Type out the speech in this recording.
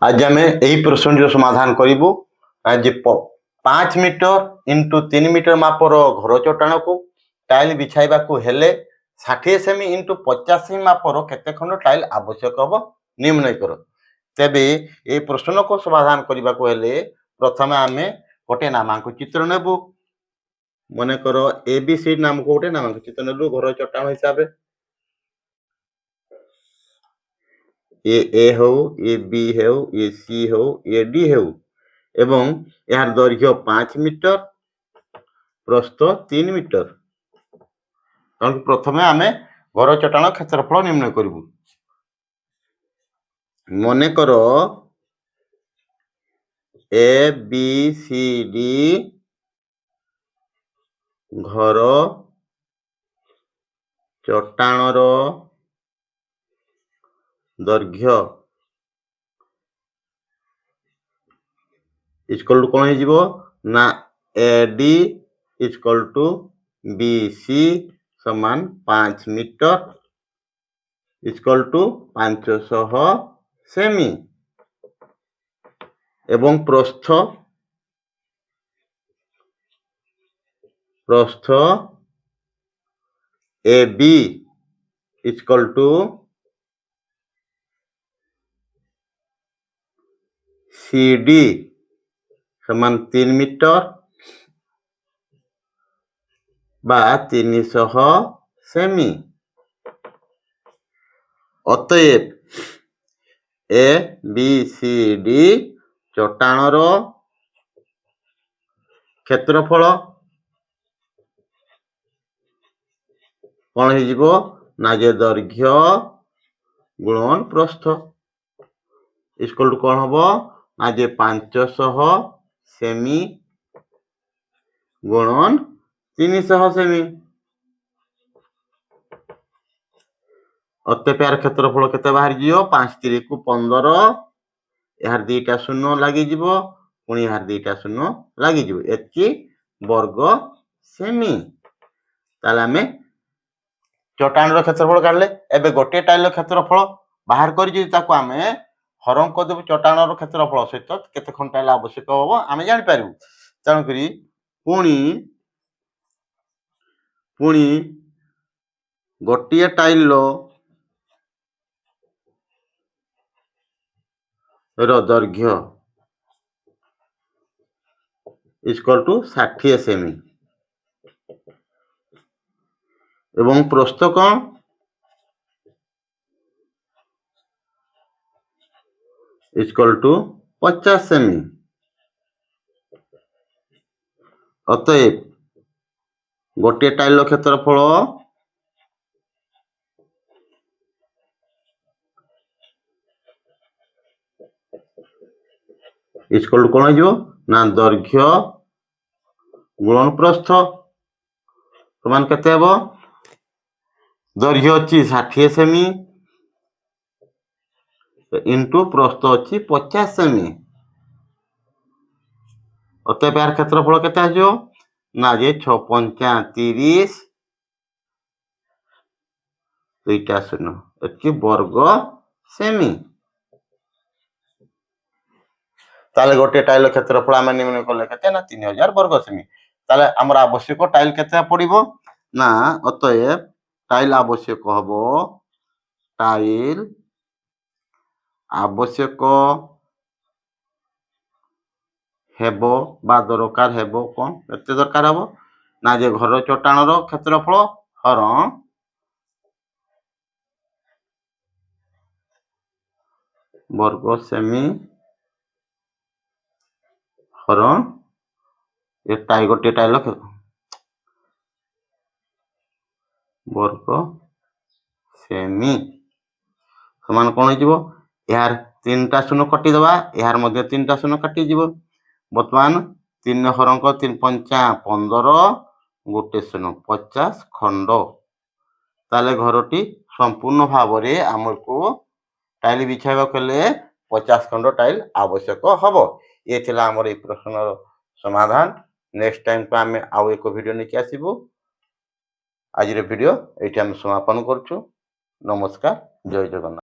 आज आम यही प्रश्न समाधान करूँ आज 5 मीटर इंटू 3 मीटर मापर घर चट्टाण को टाइल बिछाइबा हेले 60 सेमी इंटू 50 सेमी मापर केते खंड टाइल आवश्यक हम निर्णय कर। तेबे ये प्रश्न को समाधान करने को हेले प्रथम आम गोटे नामांक चित्र नेबू। मन कर ABC नाम को गोटे नामांक चित्र नेलु घर चट्टाण हिसाब से ए हो ए बी हो ए सी हो ए डी हो एवं यार दैर्घ्य 5 मीटर प्रस्थ 3 मीटर। प्रथम आम घर चट्टाण क्षेत्रफल निर्णय करूँ। मन कर ए बी सी डी घर चट्टाणर दैर्घ्य इक्वल टू कौन हो ना AD इक्वल टू BC समान 5 मीटर इक्वल टू 500 सेमी एवं प्रस्थ AB इक्वल टू CD समान 3 मीटर बा 300 सेमी। अतएव ABCD चट्टाणर क्षेत्रफल कौन हो ना जे दैर्घ्य गुणन प्रस्थ इक्वल टू कौन हम ना जे 500 सेमी गुणन 300 सेमी। अत्यपार क्षेत्रफल केते बाहर जियो 5 3 को 15 यार दुईटा शून्य लगी जीवो पुणी यार दुईटा शून्य लगी जीवो एति वर्ग सेमी। ताले हमें चट्टाण क्षेत्रफल काढले एबे गोटे टाइल क्षेत्रफल बाहर करी ताको हमें हरण कर देबु चट्टाण क्षेत्रफल सहित केते खंड टाइल आवश्यक होबो हमें जानि पारिबु। तेणु करी पुणी गोटे टाइल दैर्घ्य इक्वल टू 60 सेमी एवं प्रस्थ कौन इक्वल टू 50 सेमी। अतएव गोटे टाइल क्षेत्रफल इक्वल टू कौन हो ना दैर्घ्य गुणन प्रस्थ समान केते हेबो दैर्घ्य अछि 60 सेमी इंटू प्रस्थ अछि 50 सेमी। अतएव यार क्षेत्रफल केते आजो ना जे 6 5 30 दुईटा शून्य एति वर्ग सेमी। ताले गोटे टाइल क्षेत्रफल आम निर्णय कले केते ना 3000 वर्ग सेमी। ताले हमर आवश्यक टाइल केते पड़िबो ना अतएव टाइल आवश्यक हबो टाइल आवश्यक हेबो बा दरकार हेबो कौन केते दरकार हबो ना जे घर चट्टाणर क्षेत्रफल हरण वर्ग सेमी हरण ये टाइल गोटे टाइल वर्ग सेमी समान कौन हो यार 3टा शून्य कटी दबा यार मध्य 3टा शून्य काटी जीवो वर्तमान 3 हरंक 3 5 15 गोटे शून्य 50 खंड। ताले घरटी संपूर्ण भाव रे हमको टाइल बिछाइबा कले 50 खंड टाइल आवश्यक हबो। ये थिला हमर ए प्रश्न समाधान। नेक्स्ट टाइम पे आमे आउ एक वीडियो लेके आसीबो। आज रे वीडियो एठी हम समापन करछु। नमस्कार जय जगन्नाथ।